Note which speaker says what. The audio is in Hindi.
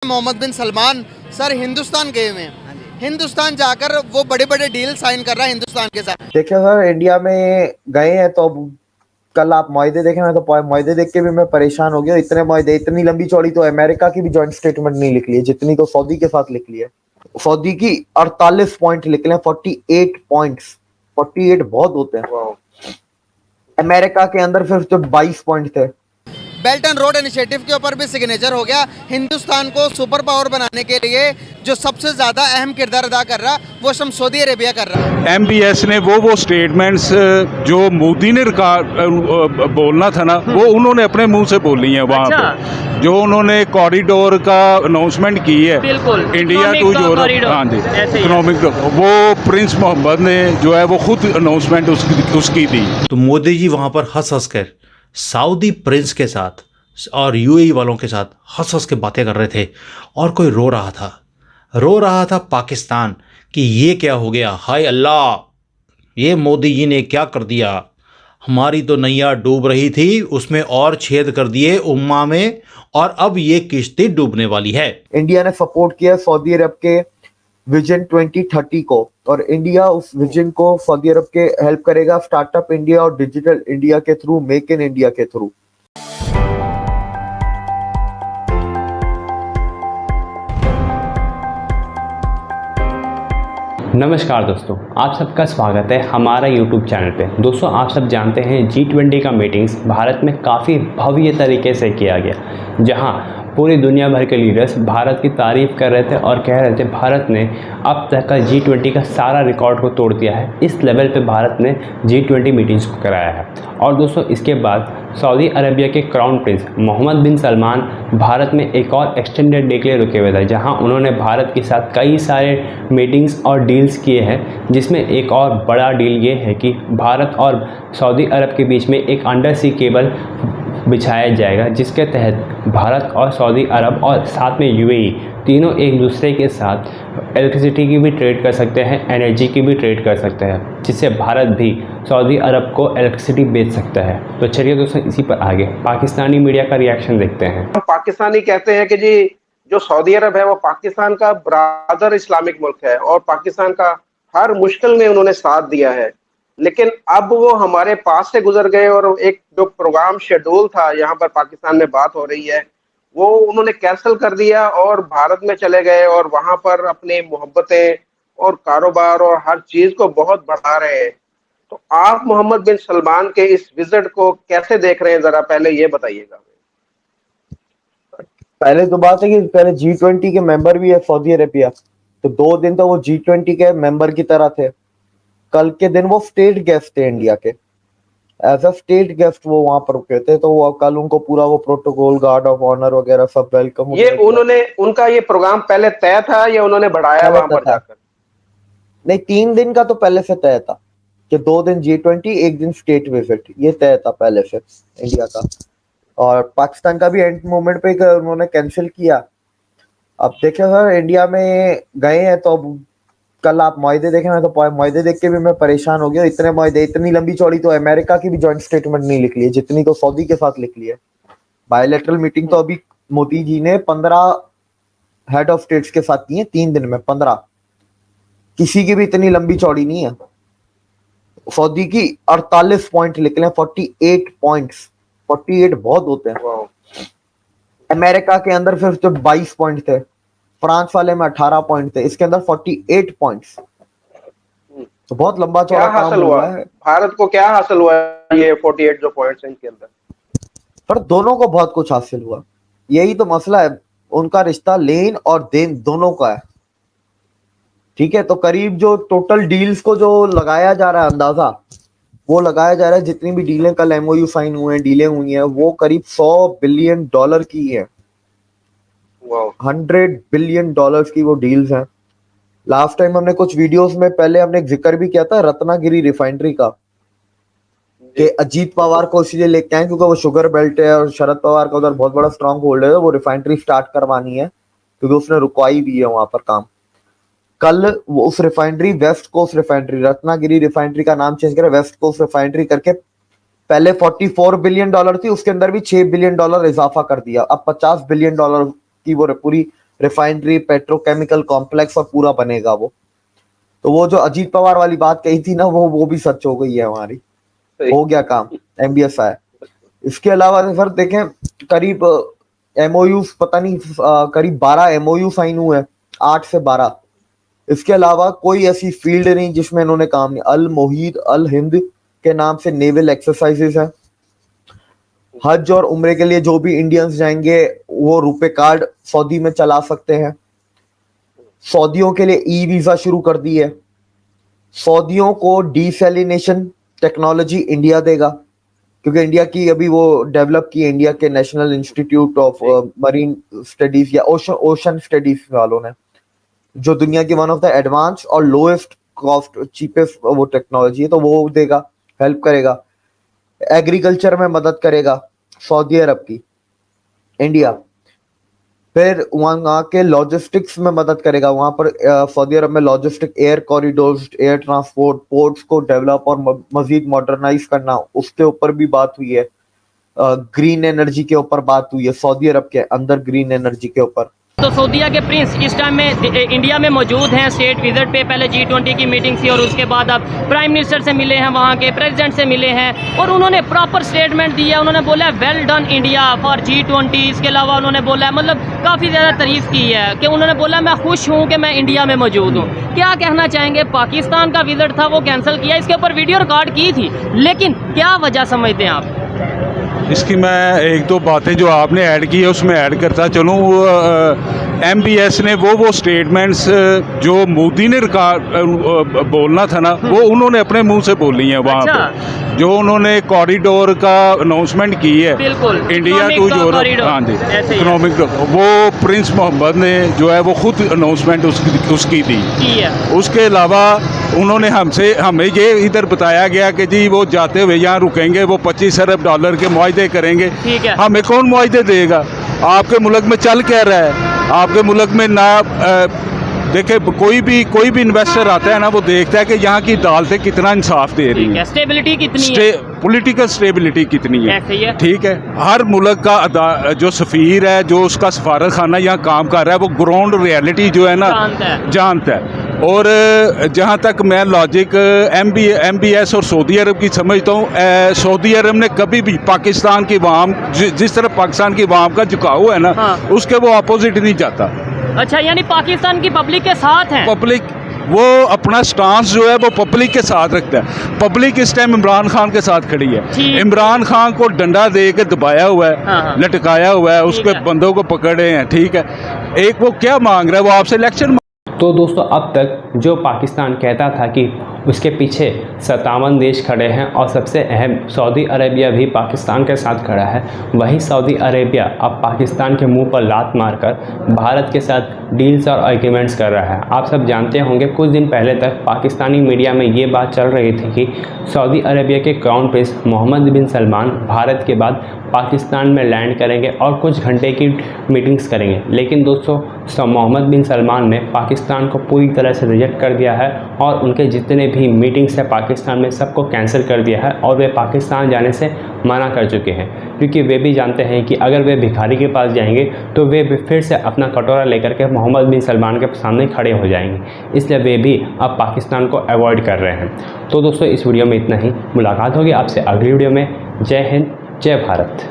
Speaker 1: मोहम्मद बिन सलमान सर हिंदुस्तान गए हुए हैं। हिंदुस्तान जाकर वो बड़े बड़े डील साइन कर रहा है हिंदुस्तान के साथ।
Speaker 2: देखिए सर, इंडिया में गए हैं तो अब कल आप मुआहदे देखे, मैं तो मुआहदे देख के भी मैं परेशान हो गया। इतने मुआहदे, इतनी लंबी चौड़ी तो अमेरिका की भी जॉइंट स्टेटमेंट नहीं लिख ली है जितनी तो सऊदी के साथ लिख ली है। सऊदी की 48 पॉइंट निकले, 48 पॉइंट्स। 48 बहुत होते हैं। अमेरिका के अंदर फिर तो 22 पॉइंट थे।
Speaker 1: बेल्ट एंड रोड इनिशिएटिव के ऊपर भी सिग्नेचर हो गया। हिंदुस्तान को सुपर पावर बनाने के लिए जो सबसे ज्यादा अहम किरदार अदा कर रहा वो सऊदी अरेबिया कर रहा है।
Speaker 3: MBS ने वो स्टेटमेंट्स जो मोदी ने बोलना था ना, वो उन्होंने अपने मुंह से बोली है वहाँ पे। जो उन्होंने कॉरिडोर का अनाउंसमेंट की है, इंडिया टू यूरोप, हाँ जी, इकोनॉमिक, वो प्रिंस मोहम्मद ने जो है वो खुद अनाउंसमेंट उसकी दी।
Speaker 4: तो मोदी जी वहाँ पर हंस हंस कर सऊदी प्रिंस के साथ और UAE वालों के साथ हंस हंस के बातें कर रहे थे, और कोई रो रहा था पाकिस्तान कि ये क्या हो गया, हाय अल्लाह, ये मोदी जी ने क्या कर दिया, हमारी तो नैया डूब रही थी, उसमें और छेद कर दिए उम्मा में, और अब ये किश्ती डूबने वाली है।
Speaker 2: इंडिया ने सपोर्ट किया सऊदी अरब के विजन 2030 को, और इंडिया उस विजन को सऊदी अरब के हेल्प करेगा स्टार्टअप इंडिया और डिजिटल इंडिया के थ्रू, मेक इन इंडिया के थ्रू।
Speaker 5: नमस्कार दोस्तों, आप सबका स्वागत है हमारा YouTube चैनल पे। दोस्तों, आप सब जानते हैं G20 का मीटिंग्स भारत में काफ़ी भव्य तरीके से किया गया, जहां पूरी दुनिया भर के लीडर्स भारत की तारीफ़ कर रहे थे और कह रहे थे भारत ने अब तक का G20 का सारा रिकॉर्ड को तोड़ दिया है। इस लेवल पे भारत ने G20 मीटिंग्स को कराया है। और दोस्तों, इसके बाद सऊदी अरेबिया के क्राउन प्रिंस मोहम्मद बिन सलमान भारत में एक और एक्सटेंडेड डे के लिए रुके हुए थे, जहां उन्होंने भारत के साथ कई सारे मीटिंग्स और डील्स किए हैं, जिसमें एक और बड़ा डील ये है कि भारत और सऊदी अरब के बीच में एक अंडर सी केबल बिछाया जाएगा, जिसके तहत भारत और सऊदी अरब और साथ में UAE तीनों एक दूसरे के साथ इलेक्ट्रिसिटी की भी ट्रेड कर सकते हैं, एनर्जी की भी ट्रेड कर सकते हैं, जिससे भारत भी सऊदी अरब को इलेक्ट्रिसिटी बेच सकता है। तो चलिए दोस्तों, इसी पर आगे पाकिस्तानी मीडिया का रिएक्शन देखते हैं।
Speaker 6: पाकिस्तानी कहते हैं कि जी जो सऊदी अरब है वो पाकिस्तान का ब्रादर इस्लामिक मुल्क है और पाकिस्तान का हर मुश्किल में उन्होंने साथ दिया है, लेकिन अब वो हमारे पास से गुजर गए और एक जो प्रोग्राम शेड्यूल था यहाँ पर पाकिस्तान में बात हो रही है वो उन्होंने कैंसिल कर दिया और भारत में चले गए और वहां पर अपनी मोहब्बतें और कारोबार और हर चीज को बहुत बढ़ा रहे हैं। तो आप मोहम्मद बिन सलमान के इस विजिट को कैसे देख रहे हैं, जरा पहले ये बताइएगा।
Speaker 2: पहले तो बात है कि पहले G20 के मेंबर भी है सऊदी अरेबिया, तो 2 दिन तो वो G20 के मेंबर की तरह थे। कल के दिन वो स्टेट गेस्ट थे इंडिया के, एज अ स्टेट गेस्ट वो वहां पर रुके थे, तो वो कल उनको पूरा वो प्रोटोकॉल, गार्ड ऑफ ऑनर वगैरह सब वेलकम।
Speaker 6: ये उन्होंने, उनका ये प्रोग्राम पहले तय था या उन्होंने बढ़ाया वहां पर जाकर?
Speaker 2: नहीं, 3 दिन का तो पहले से तय था कि 2 दिन G20, 1 दिन स्टेट विजिट, ये तय था पहले से इंडिया का। और पाकिस्तान का भी एंड मोमेंट पे उन्होंने कैंसिल किया। अब देखिए सर, इंडिया में गए हैं तो अब कल आप मुआहदे देखे, मैं तो मुआहदे देख के भी मैं परेशान हो गया। इतने मुआहदे, इतनी लंबी चौड़ी तो अमेरिका की भी जॉइंट स्टेटमेंट नहीं लिख ली है जितनी तो सऊदी के साथ लिख ली है। बायलैटरल मीटिंग तो अभी मोदी जी ने 15 हेड ऑफ स्टेट्स के साथ की है 3 दिन में, 15। किसी की भी इतनी लंबी चौड़ी नहीं है। सऊदी की 48 पॉइंट निकले, 48 पॉइंट्स। 48 बहुत होते हैं। अमेरिका के अंदर फिर तो 22 पॉइंट थे, फ्रांस वाले में 18 पॉइंट थे, इसके अंदर 48 पॉइंट्स। तो बहुत लंबा चौड़ा काम हुआ है।
Speaker 6: भारत को क्या हासिल हुआ ये 48 जो पॉइंट्स हैं इनके अंदर?
Speaker 2: पर दोनों को बहुत कुछ हासिल हुआ, यही तो मसला है। उनका रिश्ता लेन और देन दोनों का है, ठीक है। तो करीब जो टोटल डील्स को जो लगाया जा रहा है अंदाजा, वो लगाया जा रहा है जितनी भी डीलें कल MOU साइन हुए हैं, डीलें हुई हैं, वो करीब $100 बिलियन की है। 100 बिलियन डॉलर्स की वो डील्स हैं। लास्ट टाइम हमने कुछ वीडियोस में पहले हमने जिक्र भी किया था रत्नागिरी रिफाइनरी का, कि अजीत पवार को इसलिए लेके आए क्योंकि वो शुगर बेल्ट है और शरद पवार का उधर बहुत बड़ा स्ट्रॉन्ग होल्ड है। वो रिफाइनरी स्टार्ट करवानी है क्योंकि उसने रुकवाई भी है वहां पर काम। कल वो उस refinery, west coast refinery, Ratnagiri refinery का नाम चेंज करा, वेस्ट कोस्ट रिफाइनरी करके, पहले $44 बिलियन थी, उसके अंदर भी $6 बिलियन इजाफा कर दिया। अब $50 बिलियन की वो पूरी रिफाइनरी, पेट्रोकेमिकल कॉम्प्लेक्स और पूरा बनेगा वो। तो वो जो अजीत पवार वाली बात कही थी ना, वो भी सच हो गई है हमारी, हो गया काम, एमबीएस आया। इसके अलावा सर देखें, करीब एमओयू पता नहीं करीब 12 एमओयू साइन हुए हैं, 8 से 12। इसके अलावा कोई ऐसी फील्ड नहीं जिसमें इन्होंने काम नहीं। अल मोहीद अल हिंद के नाम से नेवल एक्सरसाइजेस है। हज और उम्रे के लिए जो भी इंडियंस जाएंगे वो रुपए कार्ड सऊदी में चला सकते हैं। सऊदियों के लिए ई वीजा शुरू कर दी है। सऊदियों को डीसैलिनेशन टेक्नोलॉजी इंडिया देगा, क्योंकि इंडिया की अभी वो डेवलप की इंडिया के national institute of marine studies या ओशन स्टडीज वालों ने, जो दुनिया की वन ऑफ द एडवांस और लोएस्ट कॉस्ट चीपेस्ट वो टेक्नोलॉजी है, तो वो देगा, हेल्प करेगा। एग्रीकल्चर में मदद करेगा सऊदी अरब की इंडिया। फिर वहाँ के लॉजिस्टिक्स में मदद करेगा। वहाँ पर सऊदी अरब में logistic, air corridors, air transport, ports को डेवलप और मजीद मॉडर्नाइज करना, उसके ऊपर भी बात हुई है। ग्रीन एनर्जी के ऊपर बात हुई है, सऊदी अरब के अंदर ग्रीन एनर्जी के ऊपर।
Speaker 7: तो सऊदीया के प्रिंस इस टाइम में इंडिया में मौजूद हैं स्टेट विजिट पे। पहले G20 की मीटिंग थी और उसके बाद अब प्राइम मिनिस्टर से मिले हैं, वहाँ के प्रेसिडेंट से मिले हैं और उन्होंने प्रॉपर स्टेटमेंट दिया। उन्होंने बोला है well done India for G20। इसके अलावा उन्होंने बोला है, मतलब काफ़ी ज़्यादा तारीफ़ की है कि उन्होंने बोला मैं खुश हूँ कि मैं इंडिया में मौजूद हूँ। क्या कहना चाहेंगे? पाकिस्तान का विजिट था वो कैंसिल किया, इसके ऊपर वीडियो रिकॉर्ड की थी, लेकिन क्या वजह समझते हैं आप?
Speaker 3: इसकी मैं एक दो बातें जो आपने ऐड की है उसमें ऐड करता चलूँ। एमबीएस ने वो स्टेटमेंट्स जो मोदी ने बोलना था ना, वो उन्होंने अपने मुंह से बोली हैं वहाँ पे। जो उन्होंने कॉरिडोर का अनाउंसमेंट की है, इंडिया टू यूरोप, हाँ जी, इकोनॉमिक, वो प्रिंस मोहम्मद ने जो है वो खुद अनाउंसमेंट उसकी दी। उसके अलावा उन्होंने हमें ये इधर बताया गया कि जी वो जाते हुए यहाँ रुकेंगे, वो 25 अरब डॉलर के मुआहदे करेंगे। हमें कौन मुआहदे देगा? आपके मुल्क में चल क्या रहा है? आपके मुल्क में ना देखे कोई भी इन्वेस्टर आता है ना, वो देखता है कि यहाँ की अदालतें कितना इंसाफ दे रही है,
Speaker 7: स्टेबिलिटी कितनी है,
Speaker 3: पॉलिटिकल स्टेबिलिटी कितनी है। ठीक है, हर मुल्क का जो सफ़ीर है, जो उसका सफारत खाना यहाँ काम कर रहा है, वो ग्राउंड रियलिटी जो है ना जानता है। और जहाँ तक मैं लॉजिक एमबीएस और सऊदी अरब की समझता हूँ, सऊदी अरब ने कभी भी पाकिस्तान की अवाम, जिस तरह पाकिस्तान की अवाम का झुकाव है ना, उसके वो अपोजिट नहीं जाता।
Speaker 7: अच्छा, यानी पाकिस्तान की पब्लिक के साथ है।
Speaker 3: पब्लिक वो अपना स्टांस जो है वो पब्लिक के साथ रखता है। पब्लिक इस टाइम इमरान खान के साथ खड़ी है। इमरान खान को डंडा दे के दबाया हुआ है, लटकाया हुआ है, उसके बंदों को पकड़े हैं। ठीक है, एक वो क्या मांग रहा है? वो आपसे इलेक्शन।
Speaker 5: तो दोस्तों, अब तक जो पाकिस्तान कहता था कि उसके पीछे 57 देश खड़े हैं और सबसे अहम सऊदी अरेबिया भी पाकिस्तान के साथ खड़ा है, वही सऊदी अरेबिया अब पाकिस्तान के मुंह पर लात मारकर भारत के साथ डील्स और एग्रीमेंट्स कर रहा है। आप सब जानते होंगे, कुछ दिन पहले तक पाकिस्तानी मीडिया में ये बात चल रही थी कि सऊदी अरेबिया के क्राउन प्रिंस मोहम्मद बिन सलमान भारत के बाद पाकिस्तान में लैंड करेंगे और कुछ घंटे की मीटिंग्स करेंगे। लेकिन दोस्तों, मोहम्मद बिन सलमान ने पाकिस्तान को पूरी तरह से रिजेक्ट कर दिया है और उनके जितने भी मीटिंग्स है पाकिस्तान में सबको कैंसिल कर दिया है और वे पाकिस्तान जाने से मना कर चुके हैं, क्योंकि वे भी जानते हैं कि अगर वे भिखारी के पास जाएंगे तो वे फिर से अपना कटोरा लेकर के मोहम्मद बिन सलमान के सामने खड़े हो जाएंगे। इसलिए वे भी अब पाकिस्तान को अवॉइड कर रहे हैं। तो दोस्तों, इस वीडियो में इतना ही। मुलाकात होगी आपसे अगली वीडियो में। जय हिंद, जय भारत।